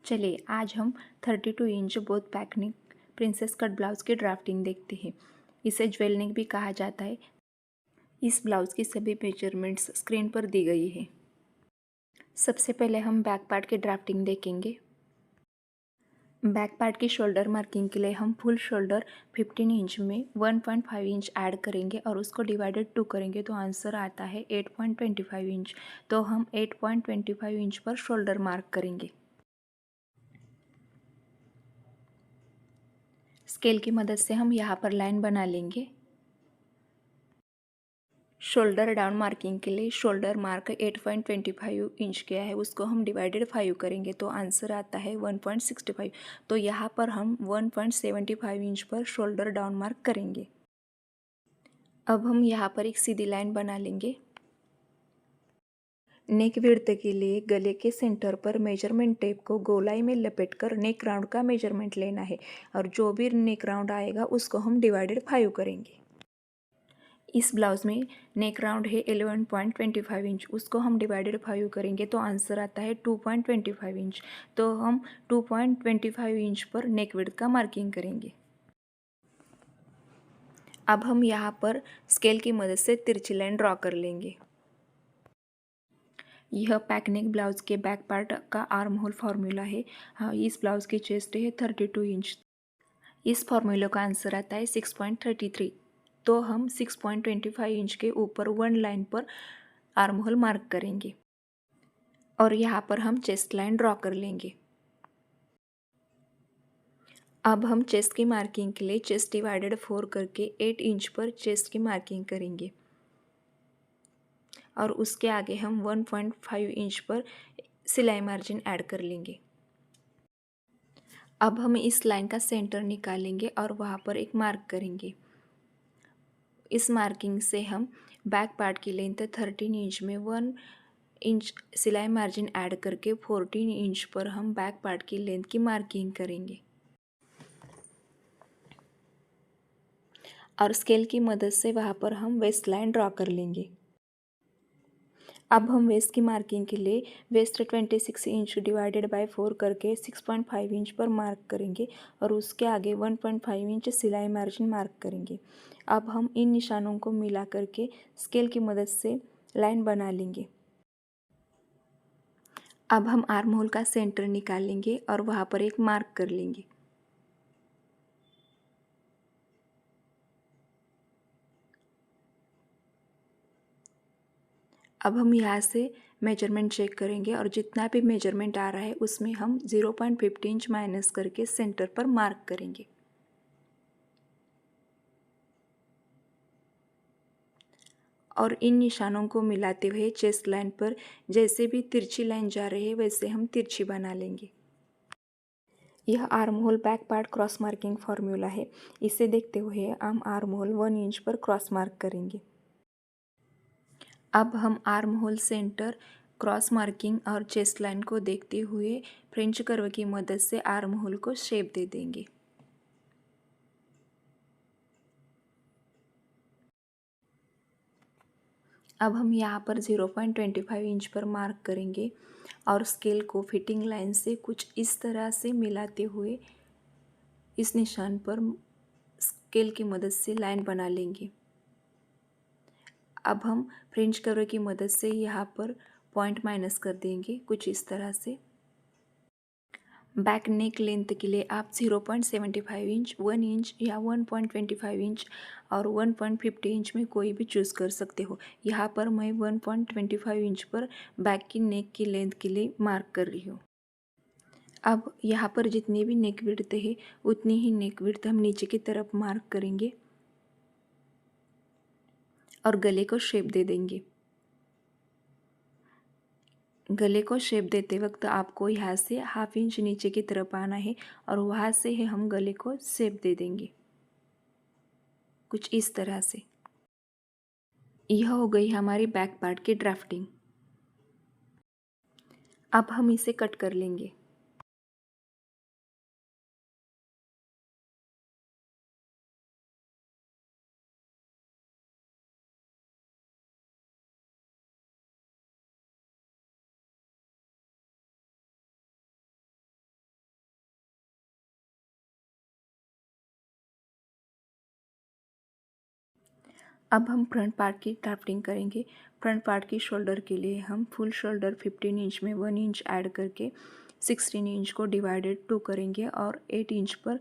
चलिए आज हम 32 inch both back neck princess cut blouse की ड्राफ्टिंग देखते हैं। इसे ज्वेल नेक भी कहा जाता है। इस ब्लाउज़ की सभी मेजरमेंट्स स्क्रीन पर दी गई है। सबसे पहले हम बैक पार्ट की ड्राफ्टिंग देखेंगे। बैक पार्ट की शोल्डर मार्किंग के लिए हम फुल शोल्डर 15 इंच में 1.5 इंच ऐड करेंगे और उसको डिवाइडेड 2 करेंगे तो आंसर आता है 8.25 इंच। तो हम 8.25 इंच पर शोल्डर मार्क करेंगे। स्केल की मदद से हम यहाँ पर लाइन बना लेंगे। शोल्डर डाउन मार्किंग के लिए शोल्डर मार्क 8.25 इंच किया है, उसको हम डिवाइडेड 5 करेंगे तो आंसर आता है 1.65। तो यहाँ पर हम 1.75 इंच पर शोल्डर डाउन मार्क करेंगे। अब हम यहाँ पर एक सीधी लाइन बना लेंगे। नेक विड्थ के लिए गले के सेंटर पर मेजरमेंट टेप को गोलाई में लपेटकर नेक राउंड का मेजरमेंट लेना है और जो भी नेक राउंड आएगा उसको हम डिवाइडेड 5 करेंगे। इस ब्लाउज़ में नेक राउंड है 11.25 इंच, उसको हम डिवाइडेड 5 करेंगे तो आंसर आता है 2.25 इंच। तो हम 2.25 इंच पर नेक विड्थ का मार्किंग करेंगे। अब हम यहाँ पर स्केल की मदद से तिरछी लाइन ड्रॉ कर लेंगे। यह पैक नेक ब्लाउज़ के बैक पार्ट का आर्म होल फार्मूला है। हाँ, इस ब्लाउज़ की चेस्ट है 32 इंच। इस फार्मूले का आंसर आता है 6.33। तो हम 6.25 इंच के ऊपर वन लाइन पर आर्म होल मार्क करेंगे और यहाँ पर हम चेस्ट लाइन ड्रॉ कर लेंगे। अब हम चेस्ट की मार्किंग के लिए चेस्ट डिवाइडेड 4 करके 8 इंच पर चेस्ट की मार्किंग करेंगे और उसके आगे हम 1.5 इंच पर सिलाई मार्जिन ऐड कर लेंगे। अब हम इस लाइन का सेंटर निकालेंगे और वहाँ पर एक मार्क करेंगे। इस मार्किंग से हम बैक पार्ट की लेंथ 13 इंच में 1 इंच सिलाई मार्जिन ऐड करके 14 इंच पर हम बैक पार्ट की लेंथ की मार्किंग करेंगे और स्केल की मदद से वहाँ पर हम वेस्ट लाइन ड्रॉ कर लेंगे। अब हम वेस्ट की मार्किंग के लिए वेस्ट 26 इंच डिवाइडेड बाय 4 करके 6.5 इंच पर मार्क करेंगे और उसके आगे 1.5 इंच सिलाई मार्जिन मार्क करेंगे। अब हम इन निशानों को मिला करके स्केल की मदद से लाइन बना लेंगे। अब हम आर्म होल का सेंटर निकालेंगे और वहाँ पर एक मार्क कर लेंगे। अब हम यहाँ से मेजरमेंट चेक करेंगे और जितना भी मेजरमेंट आ रहा है उसमें हम 0.50 इंच माइनस करके सेंटर पर मार्क करेंगे। और इन निशानों को मिलाते हुए चेस्ट लाइन पर जैसे भी तिरछी लाइन जा रही है वैसे हम तिरछी बना लेंगे। यह arm hole back part cross marking formula है। इसे देखते हुए हम आर्म होल 1 इंच पर क्रॉस मार्क करेंगे। अब हम arm hole centre cross marking और चेस्ट लाइन को देखते हुए फ्रेंच कर्व की मदद से आर्म होल को शेप दे देंगे। अब हम यहाँ पर 0.25 इंच पर मार्क करेंगे और स्केल को फिटिंग लाइन से कुछ इस तरह से मिलाते हुए इस निशान पर स्केल की मदद से लाइन बना लेंगे। अब हम फ्रेंच कर्व की मदद से यहाँ पर पॉइंट माइनस कर देंगे कुछ इस तरह से। बैक नेक लेंथ के लिए आप 0.75 इंच, 1 इंच या 1.25 इंच और 1.50 इंच में कोई भी चूज़ कर सकते हो। यहाँ पर मैं 1.25 इंच पर बैक की नेक की लेंथ के लिए मार्क कर रही हूँ। अब यहाँ पर जितनी भी नेक विड्थ है उतनी ही नेक विड्थ हम नीचे की तरफ मार्क करेंगे और गले को शेप दे देंगे। गले को शेप देते वक्त आपको यहाँ से हाफ इंच नीचे की तरफ आना है और वहाँ से ही हम गले को शेप दे देंगे कुछ इस तरह से। यह हो गई हमारी बैक पार्ट की ड्राफ्टिंग। अब हम इसे कट कर लेंगे। अब हम फ्रंट पार्ट की ड्राफ्टिंग करेंगे। फ्रंट पार्ट की शोल्डर के लिए हम फुल शोल्डर 15 इंच में 1 इंच ऐड करके 16 इंच को डिवाइडेड 2 करेंगे और 8 इंच पर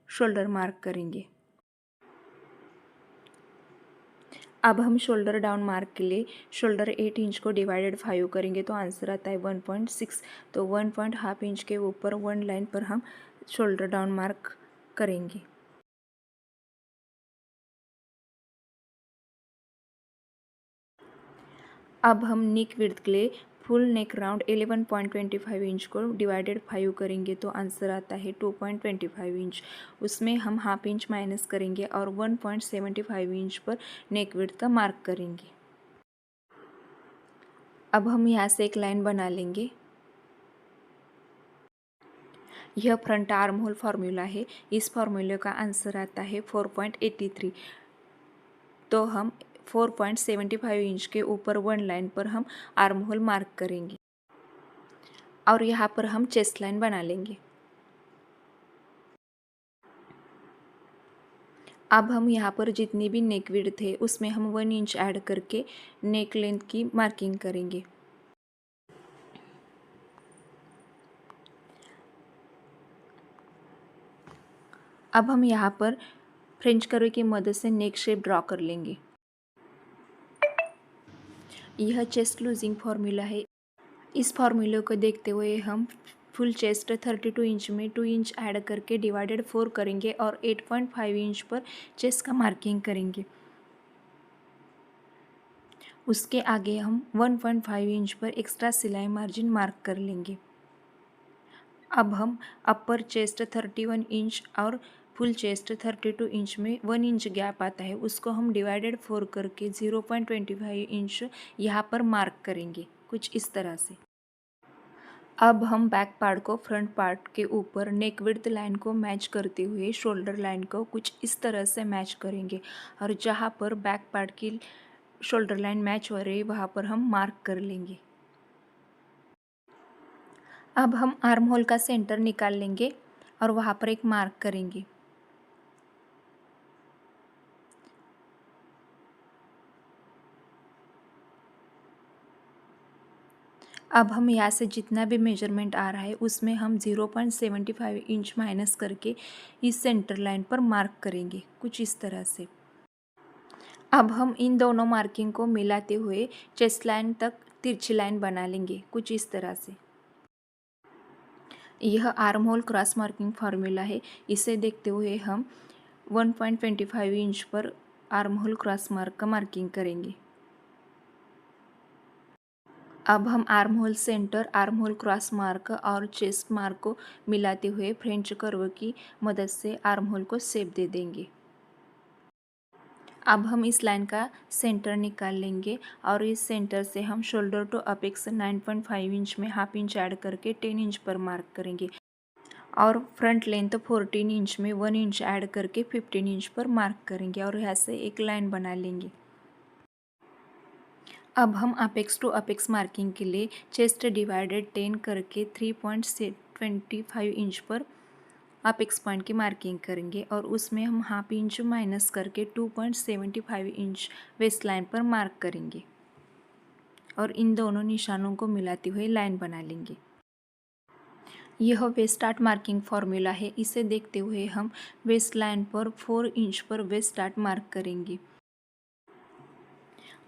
शोल्डर मार्क करेंगे। अब हम शोल्डर डाउन मार्क के लिए शोल्डर 8 इंच को डिवाइडेड 5 करेंगे तो आंसर आता है 1.6। तो 1.5 इंच के ऊपर 1 लाइन पर हम शोल्डर डाउन मार्क करेंगे। अब हम नेक विड्थ के लिए फुल नेक राउंड 11.25 इंच को डिवाइडेड 5 करेंगे तो आंसर आता है 2.25 इंच। उसमें हम हाफ इंच माइनस करेंगे और 1.75 इंच पर नेक विड्थ का मार्क करेंगे। अब हम यहाँ से एक लाइन बना लेंगे। यह फ्रंट आर्म होल फार्मूला है। इस फार्मूले का आंसर आता है 4.83। तो हम 4.75 इंच के ऊपर 1 लाइन पर हम आर्म होल मार्क करेंगे और यहाँ पर हम चेस्ट लाइन बना लेंगे। अब हम यहाँ पर जितनी भी नेक विड्थ है उसमें हम 1 इंच ऐड करके नेक लेंथ की मार्किंग करेंगे। अब हम यहाँ पर फ्रेंच कर्व की मदद से नेक शेप ड्रॉ कर लेंगे। यह चेस्ट लूजिंग फार्मूला है। इस फार्मूले को देखते हुए हम फुल चेस्ट 32 इंच में 2 इंच ऐड करके डिवाइडेड 4 करेंगे और 8.5 इंच पर चेस्ट का मार्किंग करेंगे। उसके आगे हम 1.5 इंच पर एक्स्ट्रा सिलाई मार्जिन मार्क कर लेंगे। अब हम अपर चेस्ट 31 इंच और फुल चेस्ट 32 इंच में 1 इंच गैप आता है, उसको हम डिवाइडेड 4 करके 0.25 इंच यहाँ पर मार्क करेंगे, कुछ इस तरह से। अब हम बैक पार्ट को फ्रंट पार्ट के ऊपर नेक विड्थ लाइन को मैच करते हुए शोल्डर लाइन को कुछ इस तरह से मैच करेंगे और जहाँ पर बैक पार्ट की शोल्डर लाइन मैच हो रही है वहाँ पर हम मार्क कर लेंगे। अब हम आर्म होल का सेंटर निकाल लेंगे और वहाँ पर एक मार्क करेंगे। अब हम यहाँ से जितना भी मेजरमेंट आ रहा है उसमें हम 0.75 इंच माइनस करके इस सेंटर लाइन पर मार्क करेंगे, कुछ इस तरह से। अब हम इन दोनों मार्किंग को मिलाते हुए चेस्ट लाइन तक तिरछी लाइन बना लेंगे, कुछ इस तरह से। यह arm hole cross marking formula है। इसे देखते हुए हम 1.25 इंच पर आर्म होल क्रॉस मार्क का मार्किंग करेंगे। अब हम arm hole centre, arm hole cross mark और चेस्ट मार्क को मिलाते हुए फ्रेंच कर्व की मदद से आर्म होल को शेप दे देंगे। अब हम इस लाइन का सेंटर निकाल लेंगे और इस सेंटर से हम शोल्डर टू अपेक्स 9.5 इंच में हाफ इंच ऐड करके 10 इंच पर मार्क करेंगे और फ्रंट लेंथ 14 इंच में 1 इंच ऐड करके 15 इंच पर मार्क करेंगे और यहाँ से एक लाइन बना लेंगे। अब हम अपेक्स टू अपेक्स मार्किंग के लिए चेस्ट डिवाइडेड 10 करके 3.25 इंच पर अपेक्स पॉइंट की मार्किंग करेंगे और उसमें हम हाफ इंच माइनस करके 2.75 इंच वेस्ट लाइन पर मार्क करेंगे और इन दोनों निशानों को मिलाते हुए लाइन बना लेंगे। यह वेस्ट स्टार्ट मार्किंग फार्मूला है। इसे देखते हुए हम वेस्ट लाइन पर 4 इंच पर वेस्ट स्टार्ट मार्क करेंगे।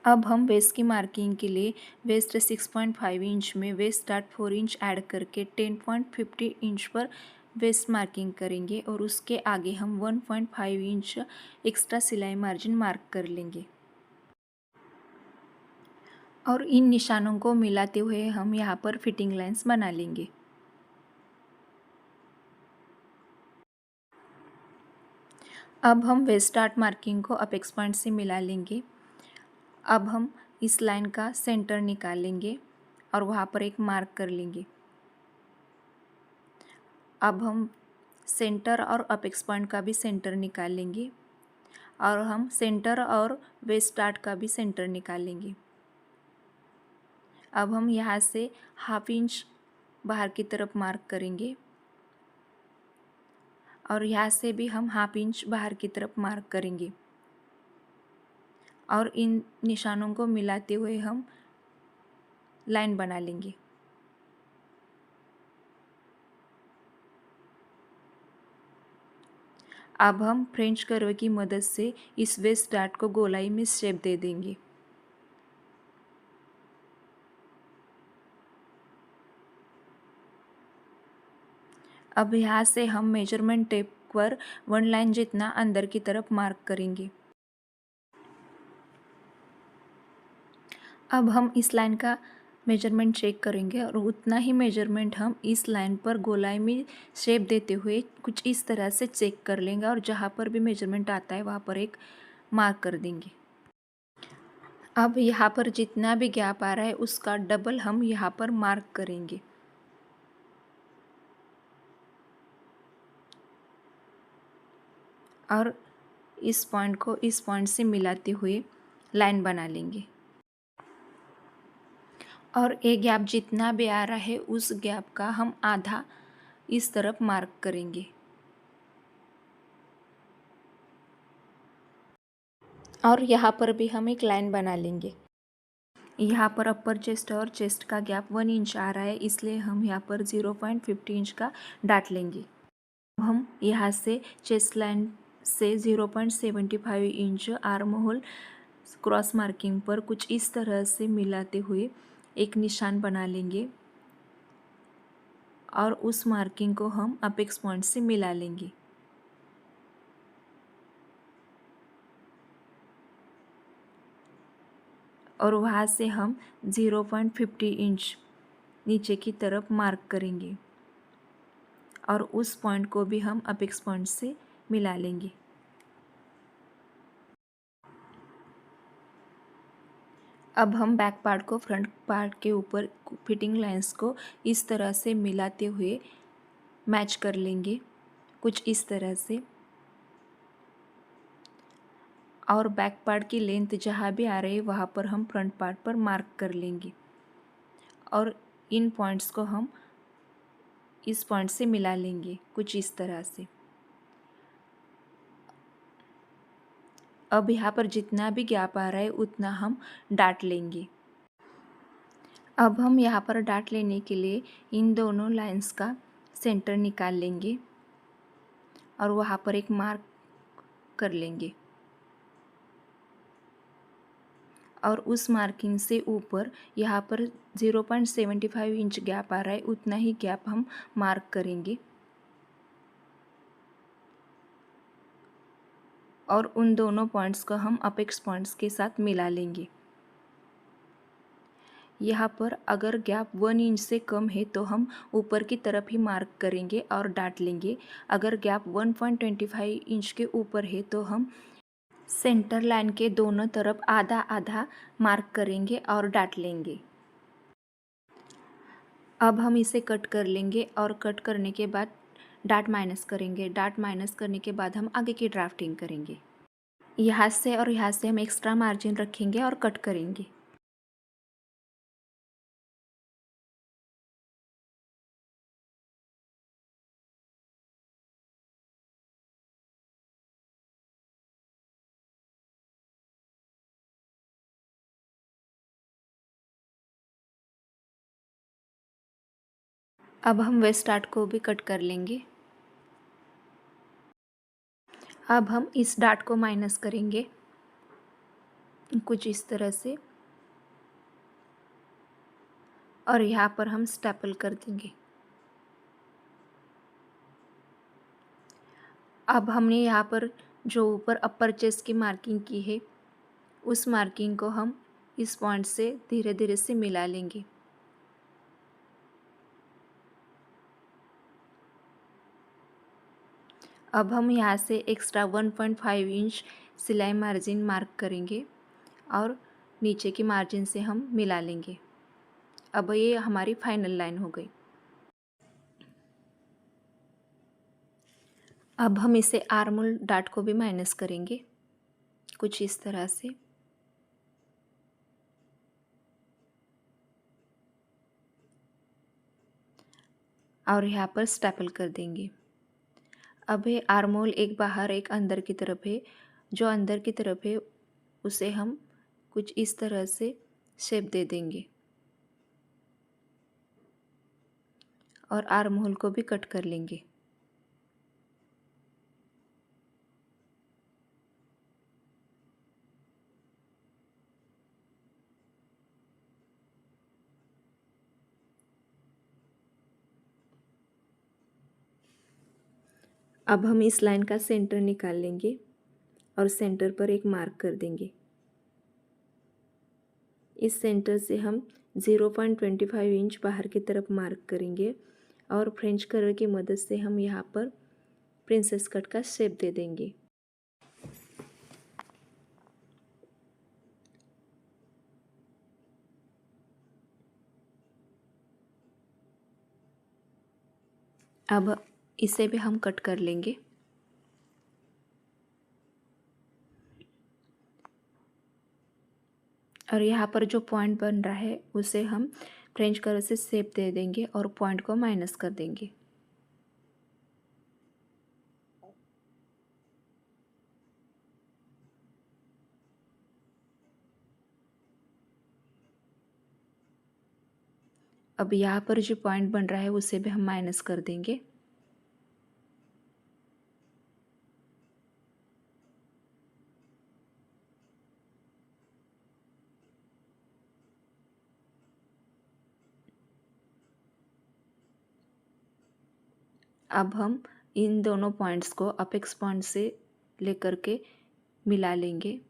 अब हम वेस्ट की मार्किंग के लिए वेस्ट 6.5 इंच में वेस्ट स्टार्ट 4 इंच ऐड करके 10.50 इंच पर वेस्ट मार्किंग करेंगे और उसके आगे हम 1.5 इंच एक्स्ट्रा सिलाई मार्जिन मार्क कर लेंगे और इन निशानों को मिलाते हुए हम यहाँ पर फिटिंग लाइंस बना लेंगे। अब हम वेस्ट स्टार्ट मार्किंग को अपेक्स पॉइंट से मिला लेंगे। अब हम इस लाइन का सेंटर निकालेंगे और वहाँ पर एक मार्क कर लेंगे। अब हम सेंटर और अपेक्स पॉइंट का भी सेंटर निकाल लेंगे और हम सेंटर और वेस्ट स्टार्ट का भी सेंटर निकालेंगे। अब हम यहाँ से हाफ इंच बाहर की तरफ मार्क करेंगे और यहाँ से भी हम हाफ इंच बाहर की तरफ मार्क करेंगे और इन निशानों को मिलाते हुए हम लाइन बना लेंगे। अब हम फ्रेंच कर्व की मदद से इस वेस्ट डार्ट को गोलाई में शेप दे देंगे। अब यहाँ से हम मेजरमेंट टेप पर 1 लाइन जितना अंदर की तरफ मार्क करेंगे। अब हम इस लाइन का मेजरमेंट चेक करेंगे और उतना ही मेजरमेंट हम इस लाइन पर गोलाई में शेप देते हुए कुछ इस तरह से चेक कर लेंगे और जहाँ पर भी मेजरमेंट आता है वहाँ पर एक मार्क कर देंगे। अब यहाँ पर जितना भी गैप आ रहा है उसका डबल हम यहाँ पर मार्क करेंगे। और इस पॉइंट को इस पॉइंट से मिलाते हुए लाइन बना लेंगे। और एक गैप जितना भी आ रहा है उस गैप का हम आधा इस तरफ मार्क करेंगे। और यहाँ पर भी हम एक लाइन बना लेंगे। यहाँ पर अपर चेस्ट और चेस्ट का गैप 1 इंच आ रहा है, इसलिए हम यहाँ पर 0.50 इंच का डाट लेंगे। हम यहाँ से चेस्ट लाइन से 0.75 inch arm hole cross marking पर कुछ इस तरह से मिलाते हुए एक निशान बना लेंगे और उस मार्किंग को हम अपेक्स पॉइंट से मिला लेंगे। और वहाँ से हम 0.50 इंच नीचे की तरफ मार्क करेंगे और उस पॉइंट को भी हम अपेक्स पॉइंट से मिला लेंगे। अब हम बैक पार्ट को फ्रंट पार्ट के ऊपर फिटिंग लाइंस को इस तरह से मिलाते हुए मैच कर लेंगे, कुछ इस तरह से। और बैक पार्ट की लेंथ जहाँ भी आ रही है वहाँ पर हम फ्रंट पार्ट पर मार्क कर लेंगे और इन पॉइंट्स को हम इस पॉइंट से मिला लेंगे, कुछ इस तरह से। अब यहाँ पर जितना भी गैप आ रहा है उतना हम डाट लेंगे। अब हम यहाँ पर डाट लेने के लिए इन दोनों लाइंस का सेंटर निकाल लेंगे और वहाँ पर एक मार्क कर लेंगे और उस मार्किंग से ऊपर यहाँ पर 0.75 इंच गैप आ रहा है, उतना ही गैप हम मार्क करेंगे और उन दोनों पॉइंट्स को हम अपेक्स पॉइंट्स के साथ मिला लेंगे। यहाँ पर अगर गैप 1 इंच से कम है तो हम ऊपर की तरफ ही मार्क करेंगे और डाट लेंगे। अगर गैप 1.25 इंच के ऊपर है तो हम सेंटर लाइन के दोनों तरफ आधा आधा मार्क करेंगे और डाट लेंगे। अब हम इसे कट कर लेंगे और कट करने के बाद डाट माइनस करेंगे। डाट माइनस करने के बाद हम आगे की ड्राफ्टिंग करेंगे। यहाँ से और यहाँ से हम एक्स्ट्रा मार्जिन रखेंगे और कट करेंगे। अब हम वेस्ट डार्ट को भी कट कर लेंगे। अब हम इस डार्ट को माइनस करेंगे, कुछ इस तरह से, और यहाँ पर हम स्टेपल कर देंगे। अब हमने यहाँ पर जो ऊपर अपर चेस्ट की मार्किंग की है उस मार्किंग को हम इस पॉइंट से धीरे धीरे से मिला लेंगे। अब हम यहाँ से एक्स्ट्रा 1.5 इंच सिलाई मार्जिन मार्क करेंगे और नीचे की मार्जिन से हम मिला लेंगे। अब ये हमारी फाइनल लाइन हो गई। अब हम इसे आर्मोल डार्ट को भी माइनस करेंगे, कुछ इस तरह से। और यहाँ पर स्टेपल कर देंगे। अब है आर्मोल एक बाहर एक अंदर की तरफ है। जो अंदर की तरफ है उसे हम कुछ इस तरह से शेप दे देंगे और आर्म होल को भी कट कर लेंगे। अब हम इस लाइन का सेंटर निकाल लेंगे और सेंटर पर एक मार्क कर देंगे। इस सेंटर से हम 0.25 इंच बाहर की तरफ मार्क करेंगे और फ्रेंच कर्व की मदद से हम यहाँ पर प्रिंसेस कट का शेप दे देंगे। अब इसे भी हम कट कर लेंगे। और यहाँ पर जो पॉइंट बन रहा है उसे हम फ्रेंच कर्व से शेप दे देंगे और पॉइंट को माइनस कर देंगे। अब यहाँ पर जो पॉइंट बन रहा है उसे भी हम माइनस कर देंगे। अब हम इन दोनों पॉइंट्स को अपेक्स पॉइंट से लेकर के मिला लेंगे।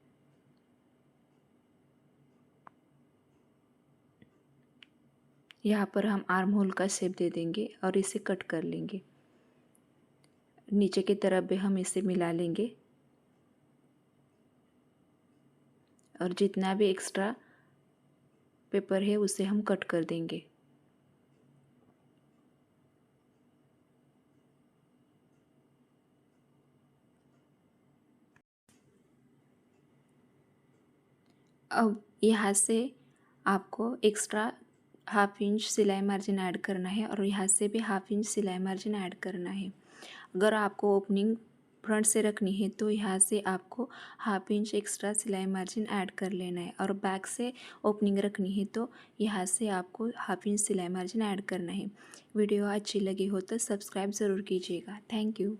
यहाँ पर हम आर्म होल का शेप दे देंगे और इसे कट कर लेंगे। नीचे की तरफ भी हम इसे मिला लेंगे और जितना भी एक्स्ट्रा पेपर है उसे हम कट कर देंगे। अब यहाँ से आपको एक्स्ट्रा हाफ इंच सिलाई मार्जिन ऐड करना है और यहाँ से भी हाफ इंच सिलाई मार्जिन ऐड करना है। अगर आपको ओपनिंग फ्रंट से रखनी है तो यहाँ से आपको हाफ इंच एक्स्ट्रा सिलाई मार्जिन ऐड कर लेना है और बैक से ओपनिंग रखनी है तो यहाँ से आपको हाफ इंच सिलाई मार्जिन ऐड करना है। वीडियो अच्छी लगी हो तो सब्सक्राइब ज़रूर कीजिएगा। Thank you.